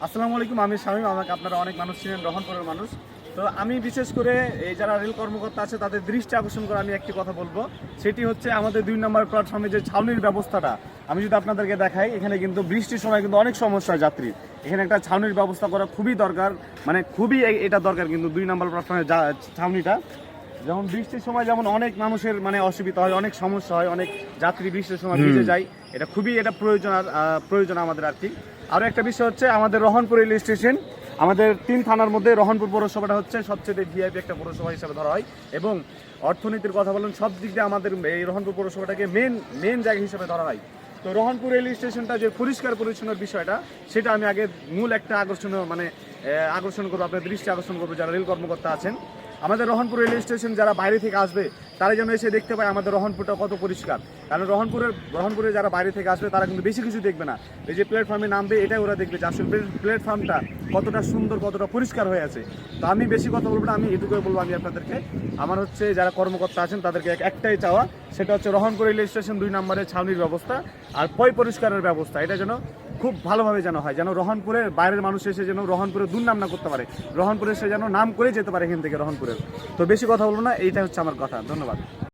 আসসালামু আলাইকুম, আমি শামীম। আমাকে আপনারা অনেক মানুষ চিনেন, রহনপুরের মানুষ। তো আমি বিশেষ করে এই যারা রেল কর্মকর্তা আছে তাদের দৃষ্টি আকর্ষণ করে আমি একটি কথা বলবো, সেটি হচ্ছে আমাদের 2 নম্বর প্ল্যাটফর্মে যে ছাউনির ব্যবস্থাটা আমি যদি আপনাদেরকে দেখাই, এখানে কিন্তু বৃষ্টির সময় কিন্তু অনেক সমস্যা হয় যাত্রীর। এখানে একটা ছাউনির ব্যবস্থা করা খুবই দরকার, মানে খুবই এটা দরকার কিন্তু 2 নম্বর প্ল্যাটফর্মের ছাউনিটা। যেমন বৃষ্টির সময় যেমন অনেক মানুষের মানে অসুবিধা হয়, অনেক সমস্যা হয়, অনেক যাত্রী বৃষ্টির সময় ভিজে যায়, এটা খুবই প্রয়োজন আমাদের আর কি। আরও একটা বিষয় হচ্ছে আমাদের রহনপুর রেল স্টেশন, আমাদের 3 থানার মধ্যে রহনপুর পৌরসভাটা হচ্ছে সবচেয়ে ভিআইপি একটা পৌরসভা হিসেবে ধরা হয়, এবং অর্থনীতির কথা বলুন সব দিক দিয়ে আমাদের এই রহনপুর পৌরসভাটাকে মেন জায়গা হিসেবে ধরা হয়। তো রহনপুর রেল স্টেশনটা যে পরিষ্কার পরিচ্ছন্নের বিষয়টা, সেটা আমি আগে মূল একটা আকর্ষণ করবো, আপনার দৃষ্টি আকর্ষণ করবো যারা রেল কর্মকর্তা আছেন। আমাদের রহনপুর রেল স্টেশন যারা বাইরে থেকে আসবে তারা যেন এসে দেখতে পায় আমাদের রহনপুরটা কত পরিষ্কার। কারণ রহনপুরে যারা বাইরে থেকে আসবে তারা কিন্তু বেশি কিছু দেখবে না, এই যে প্ল্যাটফর্মে নামবে এটাই ওরা দেখবে যে আসলে প্ল্যাটফর্মটা কতটা সুন্দর, কতটা পরিষ্কার হয়ে আছে। তো আমি বেশি কথা বলবো না, আমি এটুকুই বলবো, আমি আপনাদেরকে আমার হচ্ছে যারা কর্মকর্তা আছেন তাদেরকে একটাই চাওয়া, সেটা হচ্ছে রহনপুর রেল স্টেশন 2 নম্বরের ছাউনির ব্যবস্থা আর পরিষ্কারের ব্যবস্থা, এটা যেন খুব ভালোভাবে যেন হয়, যেন রহনপুরের বাইরের মানুষ এসে যেন রহনপুরের দুর্নাম না করতে পারে, রহনপুরে সে যেন নাম করে যেতে পারে এখান থেকে রহনপুরের। তো বেশি কথা বলবো না, এইটা হচ্ছে আমার কথা। ধন্যবাদ।